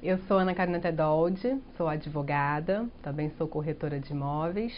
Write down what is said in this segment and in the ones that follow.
Eu sou Ana Carolina Tedoldi, sou advogada, também sou corretora de imóveis.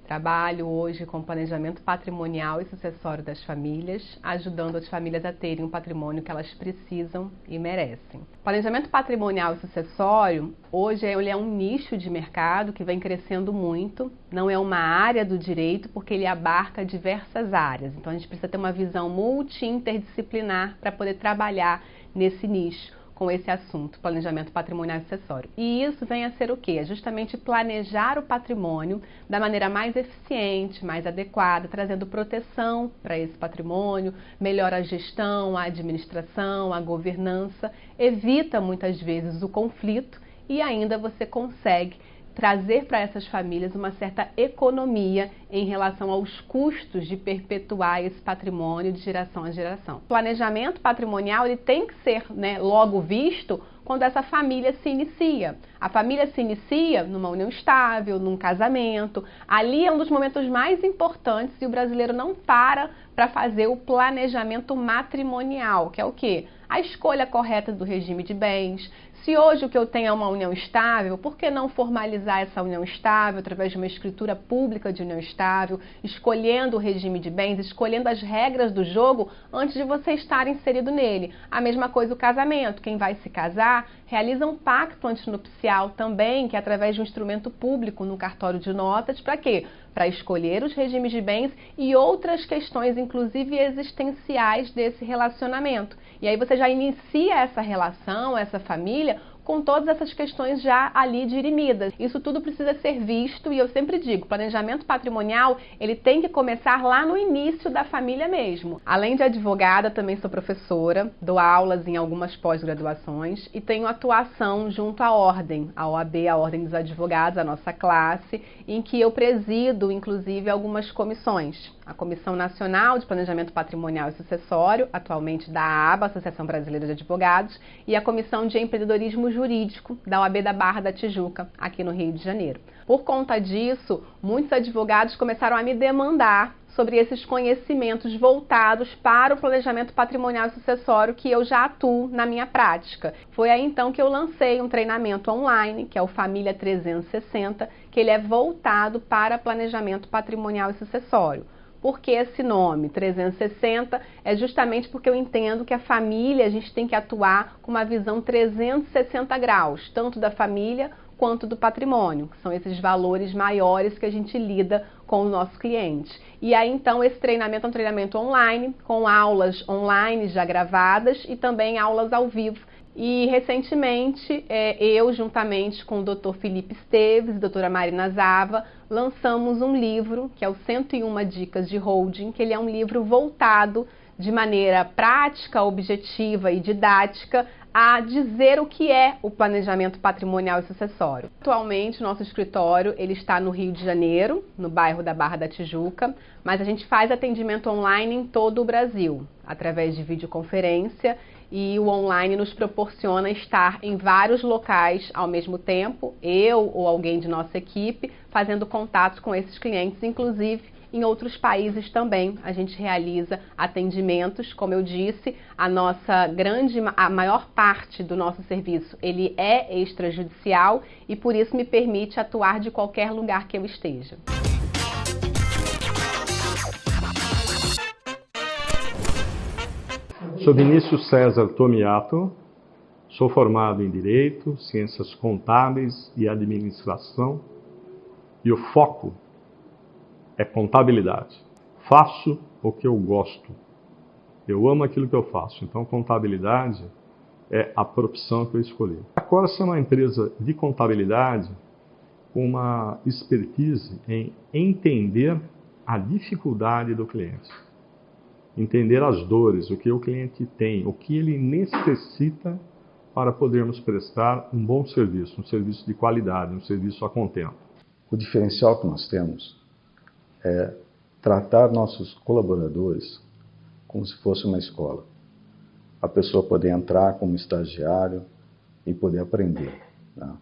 Trabalho hoje com planejamento patrimonial e sucessório das famílias, ajudando as famílias a terem um patrimônio que elas precisam e merecem. Planejamento patrimonial e sucessório, hoje ele é um nicho de mercado que vem crescendo muito, não é uma área do direito porque ele abarca diversas áreas. Então a gente precisa ter uma visão multi-interdisciplinar para poder trabalhar nesse nicho, com esse assunto, planejamento patrimonial e sucessório. E isso vem a ser o quê? É justamente planejar o patrimônio da maneira mais eficiente, mais adequada, trazendo proteção para esse patrimônio, melhora a gestão, a administração, a governança, evita muitas vezes o conflito e ainda você consegue trazer para essas famílias uma certa economia em relação aos custos de perpetuar esse patrimônio de geração a geração. O planejamento patrimonial ele tem que ser logo visto quando essa família se inicia. A família se inicia numa união estável, num casamento. Ali é um dos momentos mais importantes e o brasileiro não para fazer o planejamento matrimonial, que é o quê? A escolha correta do regime de bens. Se hoje o que eu tenho é uma união estável, por que não formalizar essa união estável através de uma escritura pública de união estável, escolhendo o regime de bens, escolhendo as regras do jogo antes de você estar inserido nele? A mesma coisa o casamento. Quem vai se casar realiza um pacto antinupcial também, que é através de um instrumento público no cartório de notas, para quê? Para escolher os regimes de bens e outras questões, inclusive existenciais desse relacionamento. E aí você já inicia essa relação, essa família, com todas essas questões já ali dirimidas. Isso tudo precisa ser visto e eu sempre digo, planejamento patrimonial, ele tem que começar lá no início da família mesmo. Além de advogada, também sou professora, dou aulas em algumas pós-graduações e tenho atuação junto à Ordem, a OAB, a Ordem dos Advogados, a nossa classe, em que eu presido, inclusive, algumas comissões. A Comissão Nacional de Planejamento Patrimonial e Sucessório, atualmente da ABA, Associação Brasileira de Advogados, e a Comissão de Empreendedorismo Jurídico da OAB da Barra da Tijuca, aqui no Rio de Janeiro. Por conta disso, muitos advogados começaram a me demandar sobre esses conhecimentos voltados para o planejamento patrimonial e sucessório que eu já atuo na minha prática. Foi aí então que eu lancei um treinamento online, que é o Família 360, que ele é voltado para planejamento patrimonial e sucessório. Por que esse nome, 360? É justamente porque eu entendo que a família, a gente tem que atuar com uma visão 360 graus, tanto da família quanto do patrimônio, que são esses valores maiores que a gente lida com o nosso cliente. E aí, então, esse treinamento é um treinamento online, com aulas online já gravadas e também aulas ao vivo. E, recentemente, eu, juntamente com o Dr. Felipe Esteves e a doutora Marina Zava, lançamos um livro, que é o 101 Dicas de Holding, que ele é um livro voltado de maneira prática, objetiva e didática a dizer o que é o planejamento patrimonial e sucessório. Atualmente, o nosso escritório ele está no Rio de Janeiro, no bairro da Barra da Tijuca, mas a gente faz atendimento online em todo o Brasil, através de videoconferência, e o online nos proporciona estar em vários locais ao mesmo tempo, eu ou alguém de nossa equipe, fazendo contatos com esses clientes, inclusive em outros países também. A gente realiza atendimentos, como eu disse, a maior parte do nosso serviço ele é extrajudicial e por isso me permite atuar de qualquer lugar que eu esteja. Sou Vinícius César Tomiato, sou formado em Direito, Ciências Contábeis e Administração e o foco é contabilidade. Faço o que eu gosto. Eu amo aquilo que eu faço. Então, contabilidade é a profissão que eu escolhi. A Corsa é uma empresa de contabilidade com uma expertise em entender a dificuldade do cliente. Entender as dores, o que o cliente tem, o que ele necessita para podermos prestar um bom serviço, um serviço de qualidade, um serviço a contento. O diferencial que nós temos é tratar nossos colaboradores como se fosse uma escola. A pessoa poder entrar como estagiário e poder aprender, né?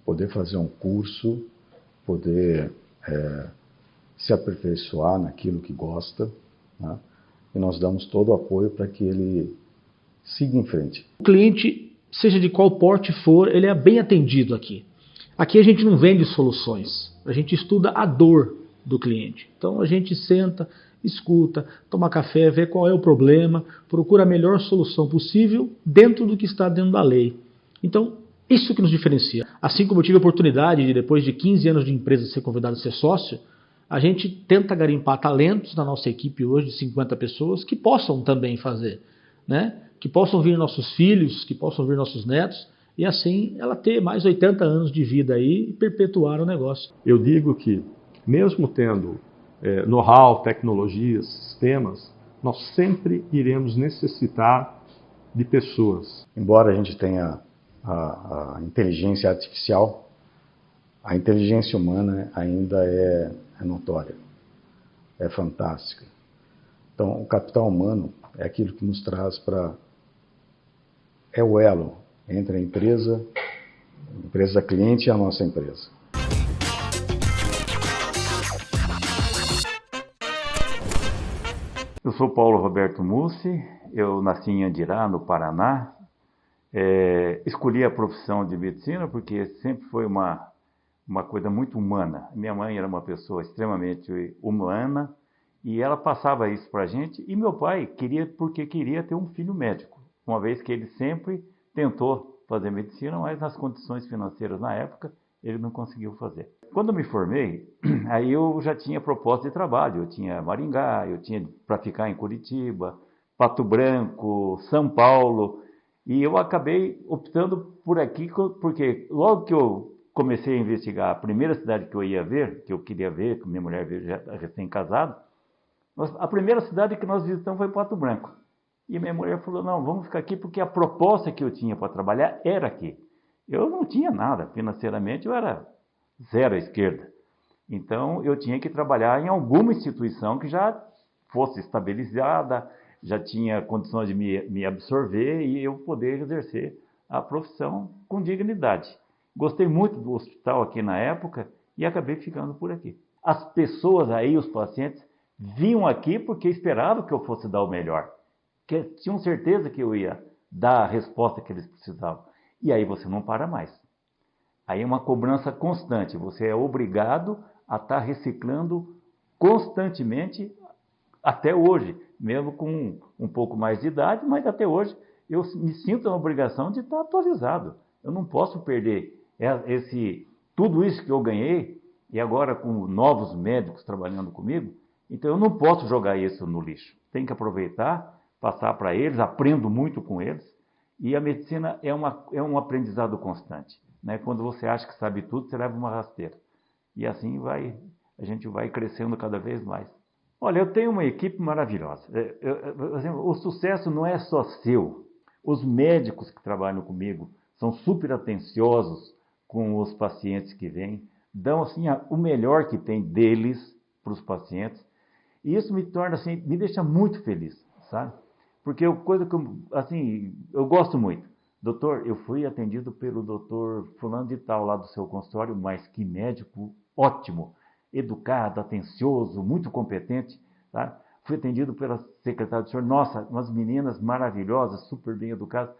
Poder fazer um curso, poder se aperfeiçoar naquilo que gosta, né? E nós damos todo o apoio para que ele siga em frente. O cliente seja de qual porte for, ele é bem atendido aqui. Aqui a gente não vende soluções, a gente estuda a dor do cliente. Então a gente senta, escuta, toma café, vê qual é o problema, procura a melhor solução possível dentro do que está dentro da lei. Então, isso que nos diferencia. Assim como eu tive a oportunidade de, depois de 15 anos de empresa, ser convidado a ser sócio, a gente tenta garimpar talentos na nossa equipe hoje de 50 pessoas que possam também fazer, né? Que possam vir nossos filhos, que possam vir nossos netos, e assim ela ter mais 80 anos de vida aí e perpetuar o negócio. Eu digo que, mesmo tendo know-how, tecnologias, sistemas, nós sempre iremos necessitar de pessoas. Embora a gente tenha a inteligência artificial, a inteligência humana ainda é notória, é fantástica. Então, o capital humano é aquilo que nos traz para... é o elo entre a empresa cliente e a nossa empresa. Eu sou Paulo Roberto Mussi, eu nasci em Andirá, no Paraná. Escolhi a profissão de medicina porque sempre foi uma coisa muito humana. Minha mãe era uma pessoa extremamente humana e ela passava isso para a gente. E meu pai porque queria ter um filho médico, uma vez que ele sempre tentou fazer medicina, mas nas condições financeiras na época ele não conseguiu fazer. Quando eu me formei, aí eu já tinha proposta de trabalho. Eu tinha Maringá, eu tinha para ficar em Curitiba, Pato Branco, São Paulo. E eu acabei optando por aqui, porque logo que eu comecei a investigar a primeira cidade que eu ia ver, que eu queria ver, que minha mulher veio já recém-casada, a primeira cidade que nós visitamos foi Pato Branco. E minha mulher falou, não, vamos ficar aqui porque a proposta que eu tinha para trabalhar era aqui. Eu não tinha nada, financeiramente eu era zero à esquerda. Então eu tinha que trabalhar em alguma instituição que já fosse estabilizada, já tinha condições de me absorver e eu poder exercer a profissão com dignidade. Gostei muito do hospital aqui na época e acabei ficando por aqui. As pessoas aí, os pacientes, vinham aqui porque esperavam que eu fosse dar o melhor. Que tinham certeza que eu ia dar a resposta que eles precisavam. E aí você não para mais. Aí é uma cobrança constante. Você é obrigado a estar reciclando constantemente até hoje. Mesmo com um pouco mais de idade, mas até hoje eu me sinto na obrigação de estar atualizado. Eu não posso perder tudo isso que eu ganhei, e agora com novos médicos trabalhando comigo, então eu não posso jogar isso no lixo. Tem que aproveitar, passar para eles, aprendo muito com eles, e a medicina é um aprendizado constante. Né? Quando você acha que sabe tudo, você leva uma rasteira. E assim a gente vai crescendo cada vez mais. Olha, eu tenho uma equipe maravilhosa. O sucesso não é só seu. Os médicos que trabalham comigo são super atenciosos com os pacientes que vêm, dão assim, o melhor que tem deles para os pacientes. E isso me torna assim, me deixa muito feliz, sabe? Porque coisa que eu gosto muito. Doutor, eu fui atendido pelo doutor fulano de tal lá do seu consultório, mas que médico ótimo, educado, atencioso, muito competente, tá? Fui atendido pela secretária do senhor, nossa, umas meninas maravilhosas, super bem educadas.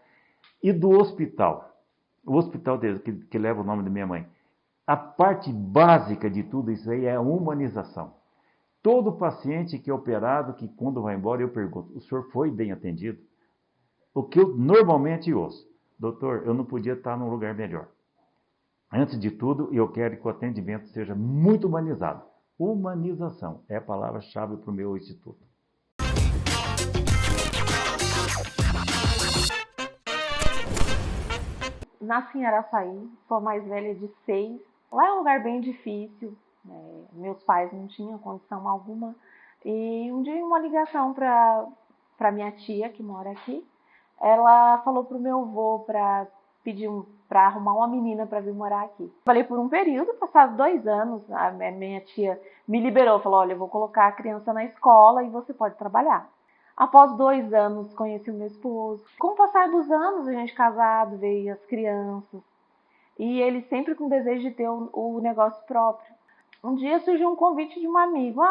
E do hospital, o hospital deles, que leva o nome da minha mãe, a parte básica de tudo isso aí é a humanização. Todo paciente que é operado, que quando vai embora, eu pergunto, o senhor foi bem atendido? O que eu normalmente ouço, doutor, eu não podia estar num lugar melhor. Antes de tudo, eu quero que o atendimento seja muito humanizado. Humanização é a palavra-chave para o meu instituto. Nasci em Araçaí, sou a mais velha de 6. Lá é um lugar bem difícil, meus pais não tinham condição alguma. E um dia uma ligação para minha tia, que mora aqui, ela falou para o meu avô para pedir para arrumar uma menina para vir morar aqui. Falei por um período, passados 2 anos, a minha tia me liberou, falou, olha, eu vou colocar a criança na escola e você pode trabalhar. Após 2 anos, conheci o meu esposo. Com o passar dos anos, a gente casado, veio as crianças. E ele sempre com desejo de ter o negócio próprio. Um dia surgiu um convite de um amigo.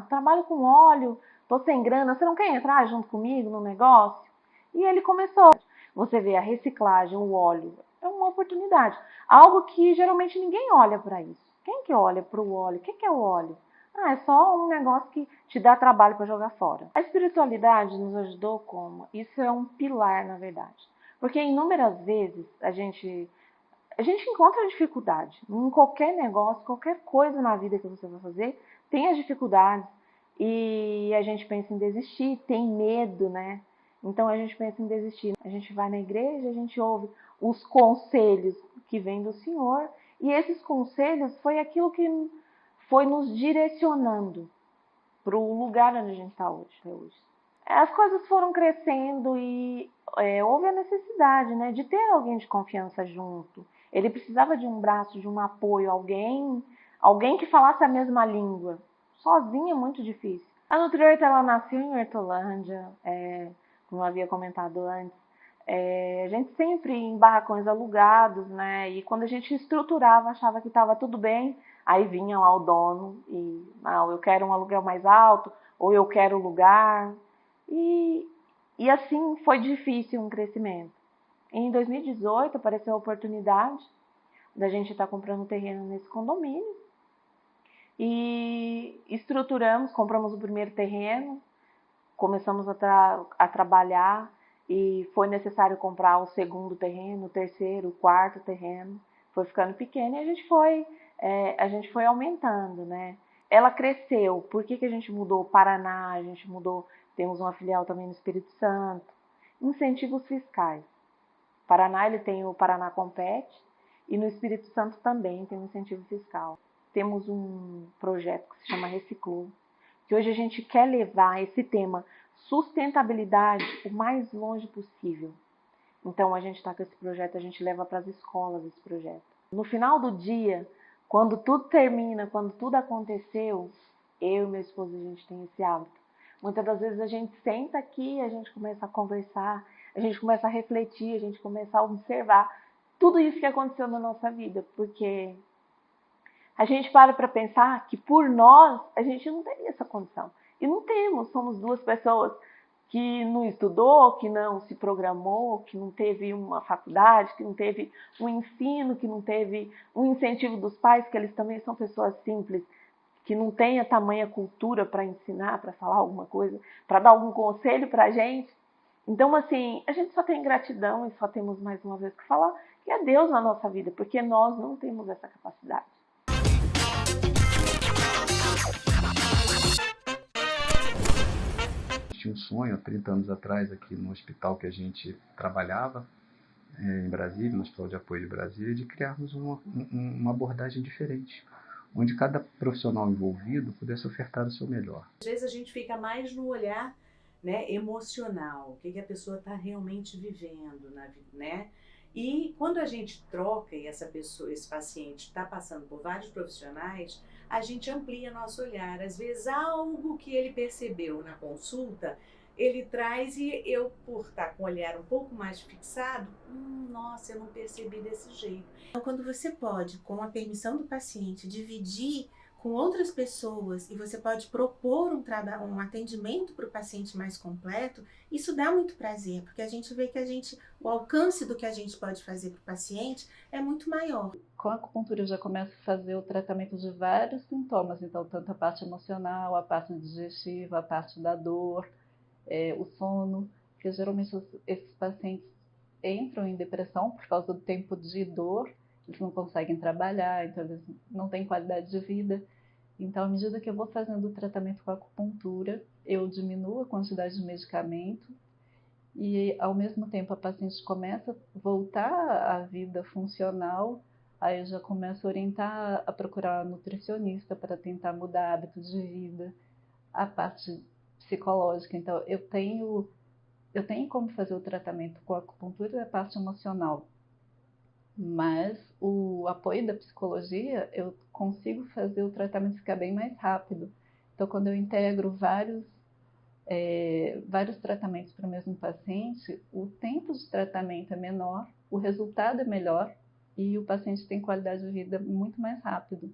Trabalho com óleo, tô sem grana, você não quer entrar junto comigo no negócio? E ele começou. Você vê a reciclagem, o óleo, é uma oportunidade. Algo que geralmente ninguém olha para isso. Quem que olha para o óleo? O que é o óleo? É só um negócio que te dá trabalho para jogar fora. A espiritualidade nos ajudou como? Isso é um pilar, na verdade. Porque inúmeras vezes a gente encontra dificuldade. Em qualquer negócio, qualquer coisa na vida que você vai fazer, tem as dificuldades. E a gente pensa em desistir, tem medo, né? Então a gente pensa em desistir. A gente vai na igreja, a gente ouve os conselhos que vêm do Senhor. E esses conselhos foi aquilo que foi nos direcionando para o lugar onde a gente está hoje. As coisas foram crescendo e houve a necessidade, né, de ter alguém de confiança junto. Ele precisava de um braço, de um apoio, alguém que falasse a mesma língua. Sozinha é muito difícil. A NutriHorto, ela nasceu em Hortolândia, como eu havia comentado antes. A gente sempre em barracões alugados, né? E quando a gente estruturava, achava que estava tudo bem, aí vinha lá o dono e, não, eu quero um aluguel mais alto, ou eu quero lugar. E assim foi difícil um crescimento. Em 2018 apareceu a oportunidade da gente estar comprando terreno nesse condomínio e compramos o primeiro terreno, começamos a trabalhar e foi necessário comprar o segundo terreno, o terceiro, o quarto terreno. Foi ficando pequeno e a gente foi aumentando, né? Ela cresceu. Por que a gente mudou o Paraná? A gente mudou, temos uma filial também no Espírito Santo. Incentivos fiscais. Paraná, ele tem o Paraná Compete e no Espírito Santo também tem um incentivo fiscal. Temos um projeto que se chama Reciclou, que hoje a gente quer levar esse tema sustentabilidade o mais longe possível. Então a gente está com esse projeto, a gente leva para as escolas esse projeto. No final do dia, quando tudo termina, quando tudo aconteceu, eu e meu esposo, a gente tem esse hábito. Muitas das vezes a gente senta aqui, a gente começa a conversar, a gente começa a refletir, a gente começa a observar tudo isso que aconteceu na nossa vida, porque a gente para pensar que por nós a gente não teria essa condição. E não temos, somos duas pessoas que não estudou, que não se programou, que não teve uma faculdade, que não teve um ensino, que não teve um incentivo dos pais, que eles também são pessoas simples, que não têm a tamanha cultura para ensinar, para falar alguma coisa, para dar algum conselho para a gente. Então, assim, a gente só tem gratidão e só temos mais uma vez que falar que é Deus na nossa vida, porque nós não temos essa capacidade. Tinha um sonho há 30 anos atrás aqui no hospital que a gente trabalhava em Brasília, no Hospital de Apoio de Brasília, de criarmos uma abordagem diferente, onde cada profissional envolvido pudesse ofertar o seu melhor. Às vezes a gente fica mais no olhar, né, emocional, o que a pessoa está realmente vivendo, né? E quando a gente troca e esse paciente está passando por vários profissionais, a gente amplia nosso olhar. Às vezes algo que ele percebeu na consulta, ele traz e eu, por estar com o olhar um pouco mais fixado, nossa, eu não percebi desse jeito. Então, quando você pode, com a permissão do paciente, dividir com outras pessoas e você pode propor um atendimento para o paciente mais completo, isso dá muito prazer, porque a gente vê que o alcance do que a gente pode fazer para o paciente é muito maior. Com a acupuntura eu já começo a fazer o tratamento de vários sintomas, então tanto a parte emocional, a parte digestiva, a parte da dor, o sono, porque geralmente esses pacientes entram em depressão por causa do tempo de dor, eles não conseguem trabalhar, então eles não têm qualidade de vida. Então, à medida que eu vou fazendo o tratamento com a acupuntura, eu diminuo a quantidade de medicamento e, ao mesmo tempo, a paciente começa a voltar à vida funcional, aí eu já começo a orientar a procurar nutricionista para tentar mudar hábitos de vida, a parte psicológica. Então, eu tenho como fazer o tratamento com a acupuntura da parte emocional, mas o apoio da psicologia, eu consigo fazer o tratamento ficar bem mais rápido. Então, quando eu integro vários tratamentos para o mesmo paciente, o tempo de tratamento é menor, o resultado é melhor e o paciente tem qualidade de vida muito mais rápido.